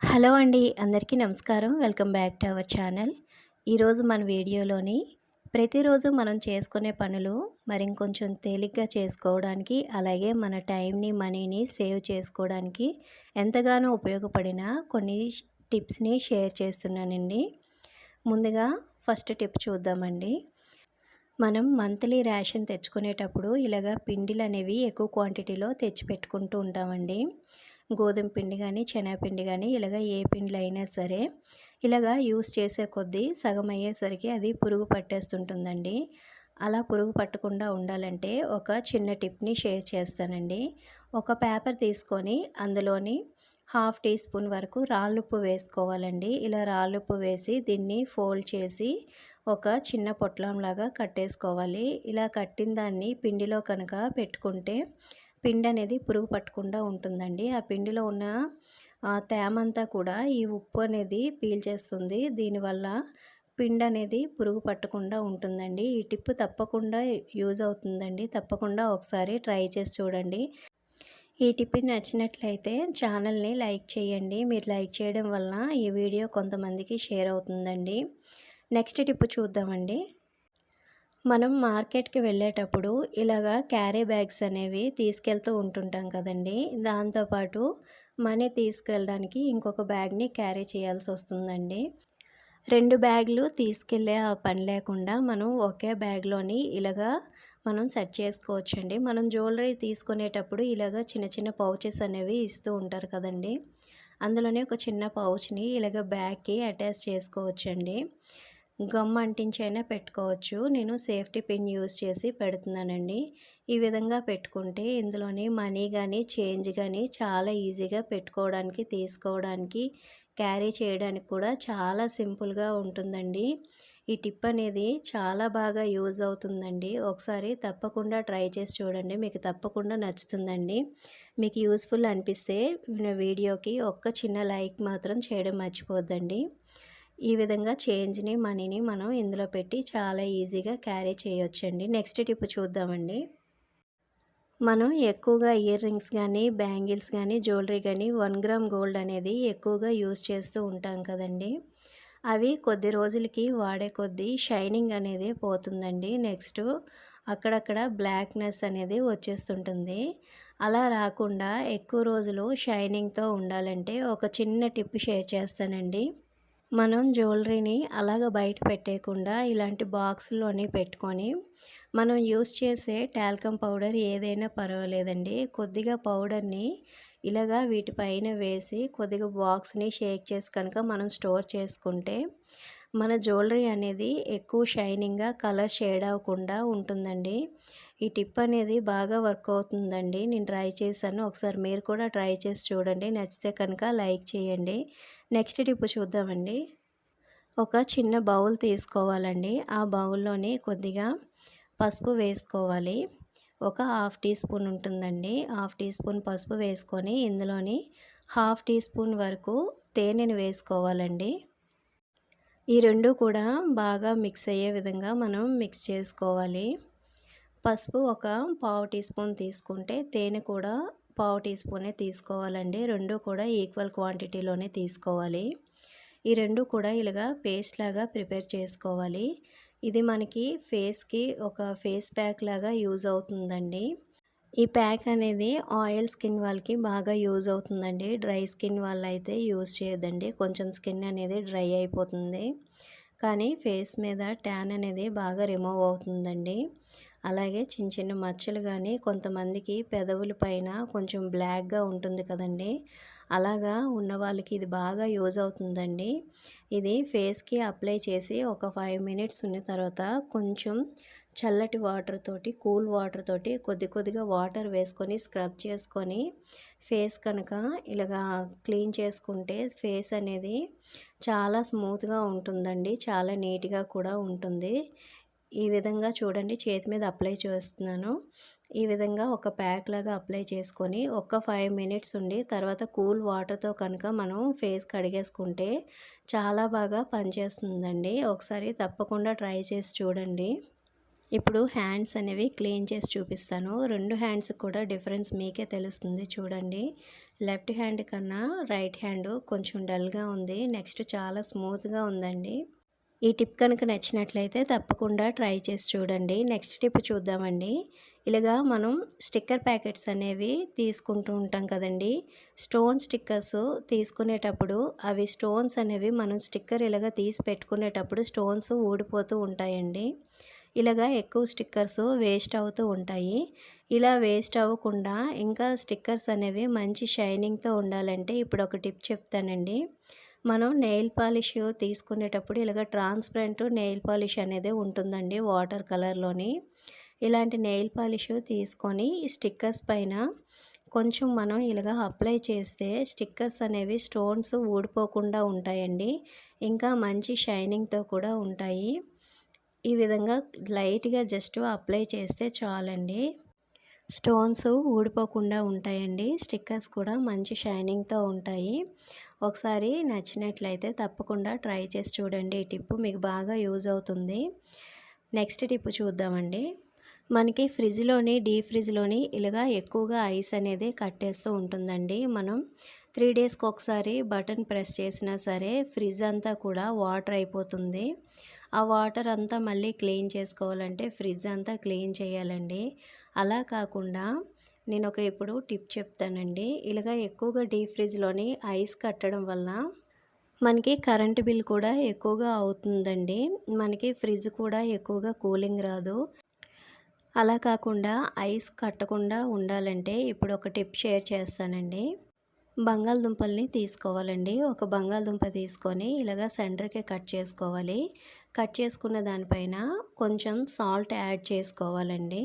Hello అండి, అందరికీ నమస్కారం. Welcome back to our channel. ఈరోజు మన వీడియోలోని ప్రతిరోజు మనం చేసుకునే పనులు మరింకొంచెం తేలిగ్గా చేసుకోవడానికి, అలాగే మన టైంని, మనీని సేవ్ చేసుకోవడానికి ఎంతగానో ఉపయోగపడిన కొన్ని టిప్స్ని షేర్ చేస్తున్నానండి. ముందుగా ఫస్ట్ టిప్ చూద్దామండి. మనం మంత్లీ రేషన్ తెచ్చుకునేటప్పుడు ఇలాగా పిండిలు అనేవి ఎక్కువ క్వాంటిటీలో తెచ్చి పెట్టుకుంటూ ఉంటామండి. గోధుమ పిండి కానీ, శనగపిండి కానీ, ఇలాగ ఏ పిండిలు అయినా సరే ఇలాగా యూస్ చేసే కొద్దీ సగం అయ్యేసరికి అది పురుగు పట్టేస్తుంటుందండి. అలా పురుగు పట్టకుండా ఉండాలంటే ఒక చిన్న టిప్ని షేర్ చేస్తానండి. ఒక పేపర్ తీసుకొని అందులోని హాఫ్ టీ స్పూన్ వరకు రాళ్ళుప్పు వేసుకోవాలండి. ఇలా రాళ్ళుప్పు వేసి దీన్ని ఫోల్డ్ చేసి ఒక చిన్న పొట్లంలాగా కట్టేసుకోవాలి. ఇలా కట్టిన దాన్ని పిండిలో కనుక పెట్టుకుంటే పిండి అనేది పురుగు పట్టకుండా ఉంటుందండి. ఆ పిండిలో ఉన్న తేమంతా కూడా ఈ ఉప్పు అనేది పీల్చేస్తుంది. దీనివల్ల పిండి అనేది పురుగు పట్టకుండా ఉంటుందండి. ఈ టిప్ తప్పకుండా యూజ్ అవుతుందండి. తప్పకుండా ఒకసారి ట్రై చేసి చూడండి. ఈ టిప్ నచ్చినట్లయితే ఛానల్ని లైక్ చేయండి. మీరు లైక్ చేయడం వలన ఈ వీడియో కొంతమందికి షేర్ అవుతుందండి. నెక్స్ట్ టిప్ చూద్దామండి. మనం మార్కెట్కి వెళ్ళేటప్పుడు ఇలాగా క్యారీ బ్యాగ్స్ అనేవి తీసుకెళ్తూ ఉంటుంటాం కదండి. దాంతోపాటు మనీ తీసుకెళ్ళడానికి ఇంకొక బ్యాగ్ని క్యారీ చేయాల్సి వస్తుందండి. 2 బ్యాగులు తీసుకెళ్ళే ఆ పని లేకుండా మనం ఒకే బ్యాగ్లోని ఇలాగా మనం సెట్ చేసుకోవచ్చండి. మనం జ్యువెలరీ తీసుకునేటప్పుడు ఇలాగ చిన్న చిన్న పౌచెస్ అనేవి ఇస్తూ ఉంటారు కదండి. అందులోనే ఒక చిన్న పౌచ్ని ఇలాగ బ్యాగ్కి అటాచ్ చేసుకోవచ్చండి. గమ్ అంటించైనా పెట్టుకోవచ్చు. నేను సేఫ్టీ పిన్ యూజ్ చేసి పెడుతున్నానండి. ఈ విధంగా పెట్టుకుంటే ఇందులోని మనీ కానీ, చేంజ్ కానీ చాలా ఈజీగా పెట్టుకోవడానికి, తీసుకోవడానికి, క్యారీ చేయడానికి కూడా చాలా సింపుల్గా ఉంటుందండి. ఈ టిప్ అనేది చాలా బాగా యూజ్ అవుతుందండి. ఒకసారి తప్పకుండా ట్రై చేసి చూడండి. మీకు తప్పకుండా నచ్చుతుందండి. మీకు యూస్ఫుల్ అనిపిస్తే వీడియోకి ఒక్క చిన్న లైక్ మాత్రం చేయడం మర్చిపోద్దండి. ఈ విధంగా చేంజ్ని, మనీని మనం ఇందులో పెట్టి చాలా ఈజీగా క్యారీ చేయొచ్చండి. నెక్స్ట్ టిప్ చూద్దామండి. మనం ఎక్కువగా ఇయర్ రింగ్స్ కానీ, బ్యాంగిల్స్ కానీ, జ్యువెలరీ కానీ 1 గ్రామ్ గోల్డ్ అనేది ఎక్కువగా యూజ్ చేస్తూ ఉంటాం కదండి. అవి కొద్ది రోజులకి వాడే కొద్దీ షైనింగ్ అనేది పోతుందండి. నెక్స్ట్ అక్కడక్కడ బ్లాక్నెస్ అనేది వచ్చేస్తుంటుంది. అలా రాకుండా ఎక్కువ రోజులు షైనింగ్తో ఉండాలంటే ఒక చిన్న టిప్ షేర్ చేస్తానండి. మనం జ్యువెలరీని అలాగ బయట పెట్టేయకుండా ఇలాంటి బాక్స్లోని పెట్టుకొని మనం యూస్ చేసే టాల్కమ్ పౌడర్ ఏదైనా పర్వాలేదండి. కొద్దిగా పౌడర్ని ఇలాగా వీటిపైన వేసి కొద్దిగా బాక్స్ని షేక్ చేసి కనుక మనం స్టోర్ చేసుకుంటే మన జ్యువెలరీ అనేది ఎక్కువ షైనింగ్గా, కలర్ షేడ్ అవ్వకుండా ఉంటుందండి. ఈ టిప్ అనేది బాగా వర్క్ అవుతుందండి. నేను ట్రై చేశాను. ఒకసారి మీరు కూడా ట్రై చేసి చూడండి. నచ్చితే కనుక లైక్ చేయండి. నెక్స్ట్ టిప్ చూద్దామండి. ఒక చిన్న బౌల్ తీసుకోవాలండి. ఆ బౌల్లోని కొద్దిగా పసుపు వేసుకోవాలి. ఒక హాఫ్ టీ స్పూన్ ఉంటుందండి. హాఫ్ టీ స్పూన్ పసుపు వేసుకొని ఇందులోని హాఫ్ టీ స్పూన్ వరకు తేనెను వేసుకోవాలండి. ఈ రెండు కూడా బాగా మిక్స్ అయ్యే విధంగా మనం మిక్స్ చేసుకోవాలి. పసుపు ఒక పావు టీ స్పూన్ తీసుకుంటే తేనె కూడా పావు టీ స్పూనే తీసుకోవాలండి. రెండు కూడా ఈక్వల్ క్వాంటిటీలోనే తీసుకోవాలి. ఈ రెండు కూడా ఇలాగా పేస్ట్ లాగా ప్రిపేర్ చేసుకోవాలి. ఇది మనకి ఫేస్కి ఒక ఫేస్ ప్యాక్ లాగా యూజ్ అవుతుందండి. ఈ ప్యాక్ అనేది ఆయిల్ స్కిన్ వాళ్ళకి బాగా యూజ్ అవుతుందండి. డ్రై స్కిన్ వాళ్ళైతే యూజ్ చేయొద్దండి. కొంచెం స్కిన్ అనేది డ్రై అయిపోతుంది, కానీ ఫేస్ మీద ట్యాన్ అనేది బాగా రిమూవ్ అవుతుందండి. అలాగే చిన్న చిన్న మచ్చలు కానీ, కొంతమందికి పెదవుల పైన కొంచెం బ్లాక్గా ఉంటుంది కదండి, అలాగా ఉన్న వాళ్ళకి ఇది బాగా యూజ్ అవుతుందండి. ఇది ఫేస్కి అప్లై చేసి ఒక 5 మినిట్స్ ఉన్న తర్వాత కొంచెం చల్లటి వాటర్ తోటి, కూల్ వాటర్ తోటి కొద్దిగా వాటర్ వేసుకొని స్క్రబ్ చేసుకొని ఫేస్ కనుక ఇలాగా క్లీన్ చేసుకుంటే ఫేస్ అనేది చాలా స్మూత్గా ఉంటుందండి. చాలా నీట్గా కూడా ఉంటుంది. ఈ విధంగా చూడండి, చేతి మీద అప్లై చేస్తున్నాను. ఈ విధంగా ఒక ప్యాక్ లాగా అప్లై చేసుకొని ఒక 5 మినిట్స్ ఉండి తర్వాత కూల్ వాటర్తో కనుక మనం ఫేస్ కడిగేసుకుంటే చాలా బాగా పనిచేస్తుందండి. ఒకసారి తప్పకుండా ట్రై చేసి చూడండి. ఇప్పుడు హ్యాండ్స్ అనేవి క్లీన్ చేసి చూపిస్తాను. 2 హ్యాండ్స్ కూడా డిఫరెన్స్ మీకే తెలుస్తుంది చూడండి. లెఫ్ట్ హ్యాండ్ కన్నా రైట్ హ్యాండ్ కొంచెం డల్‌గా ఉంది. నెక్స్ట్ చాలా స్మూత్‌గా ఉందండి. ఈ టిప్ కనుక నచ్చినట్లయితే తప్పకుండా ట్రై చేసి చూడండి. నెక్స్ట్ టిప్ చూద్దామండి. ఇలాగా మనం స్టిక్కర్ ప్యాకెట్స్ అనేవి తీసుకుంటూ ఉంటాం కదండీ. స్టోన్ స్టిక్కర్స్ తీసుకునేటప్పుడు అవి స్టోన్స్ అనేవి మనం స్టిక్కర్ ఇలాగ తీసి పెట్టుకునేటప్పుడు స్టోన్స్ ఊడిపోతూ ఉంటాయండి. ఇలాగా ఎక్కువ స్టిక్కర్స్ వేస్ట్ అవుతూ ఉంటాయి. ఇలా వేస్ట్ అవ్వకుండా ఇంకా స్టిక్కర్స్ అనేవి మంచి షైనింగ్‌తో ఉండాలంటే ఇప్పుడు ఒక టిప్ చెప్తానండి. మనం నెయిల్ పాలిష్ తీసుకునేటప్పుడు ఇలాగ ట్రాన్స్పరెంట్ నెయిల్ పాలిష్ అనేది ఉంటుందండి వాటర్ కలర్‌లోని. ఇలాంటి నెయిల్ పాలిష్ తీసుకొని స్టిక్కర్స్ పైన కొంచెం మనం ఇలాగ అప్లై చేస్తే స్టిక్కర్స్ అనేవి స్టోన్స్ ఊడిపోకుండా ఉంటాయండి. ఇంకా మంచి షైనింగ్‌తో కూడా ఉంటాయి. ఈ విధంగా లైట్‌గా జస్ట్ అప్లై చేస్తే చాలండి. స్టోన్స్ ఊడిపోకుండా ఉంటాయండి. స్టిక్కర్స్ కూడా మంచి షైనింగ్‌తో ఉంటాయి. ఒకసారి నచ్చినట్లయితే తప్పకుండా ట్రై చేసి చూడండి. ఈ టిప్ మీకు బాగా యూజ్ అవుతుంది. నెక్స్ట్ టిప్ చూద్దామండి. మనకి డీప్ ఫ్రిడ్జ్‌లోని ఇలాగా ఎక్కువగా ఐస్ అనేది కట్టేస్తూ ఉంటుందండి. మనం 3 డేస్‌కి ఒకసారి బటన్ ప్రెస్ చేసినా సరే ఫ్రిడ్జ్ అంతా కూడా వాటర్ అయిపోతుంది. ఆ వాటర్ అంతా మళ్ళీ క్లీన్ చేసుకోవాలంటే ఫ్రిడ్జ్ అంతా క్లీన్ చేయాలండి. అలా కాకుండా నేను ఇప్పుడు టిప్ చెప్తానండి. ఇలాగ ఎక్కువగా డీప్ ఫ్రిడ్జ్‌లోని ఐస్ కట్టడం వల్ల మనకి కరెంట్ బిల్ కూడా ఎక్కువగా అవుతుందండి. మనకి ఫ్రిడ్జ్ కూడా ఎక్కువగా కూలింగ్ రాదు. అలా కాకుండా ఐస్ కట్టకుండా ఉండాలంటే ఇప్పుడు ఒక టిప్ షేర్ చేస్తానండి. బంగాళదుంపల్ని తీసుకోవాలండి. ఒక బంగాళదుంప తీసుకొని ఇలాగ సెంటర్‌కి కట్ చేసుకోవాలి. కట్ చేసుకున్న దానిపైన కొంచెం సాల్ట్ యాడ్ చేసుకోవాలండి.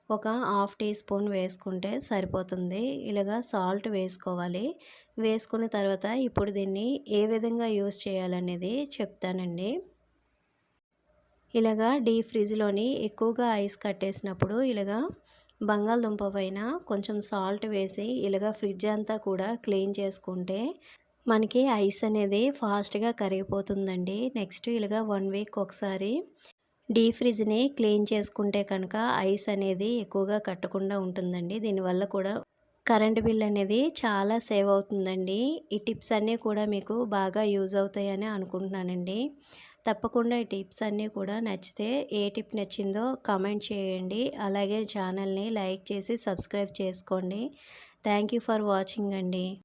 ఒక హాఫ్ టీ స్పూన్ వేసుకుంటే సరిపోతుంది. ఇలాగ సాల్ట్ వేసుకోవాలి. వేసుకున్న తర్వాత ఇప్పుడు దీన్ని ఏ విధంగా యూజ్ చేయాలనేది చెప్తానండి. ఇలాగా డీప్ ఫ్రిడ్జ్‌లోని ఎక్కువగా ఐస్ కట్టేసినప్పుడు ఇలాగా బంగాళదుంప పైన కొంచెం సాల్ట్ వేసి ఇలాగ ఫ్రిడ్జ్ అంతా కూడా క్లీన్ చేసుకుంటే మనకి ఐస్ అనేది ఫాస్ట్‌గా కరిగిపోతుందండి. నెక్స్ట్ ఇలాగ 1 వీక్ ఒకసారి డీప్ ఫ్రిడ్జ్‌ని క్లీన్ చేసుకుంటే కనుక ఐస్ అనేది ఎక్కువగా కట్టకుండా ఉంటుందండి. దీనివల్ల కూడా కరెంట్ బిల్ అనేది చాలా సేవ్ అవుతుందండి. ఈ టిప్స్ అన్నీ కూడా మీకు బాగా యూజ్ అవుతాయని అనుకుంటున్నానండి. తప్పకుండా ఈ టిప్స్ అన్నీ కూడా నచ్చితే ఏ టిప్ నచ్చిందో కామెంట్ చేయండి. అలాగే ఛానల్ని లైక్ చేసి సబ్స్క్రైబ్ చేసుకోండి. థ్యాంక్ యూ ఫర్ వాచింగ్ అండి.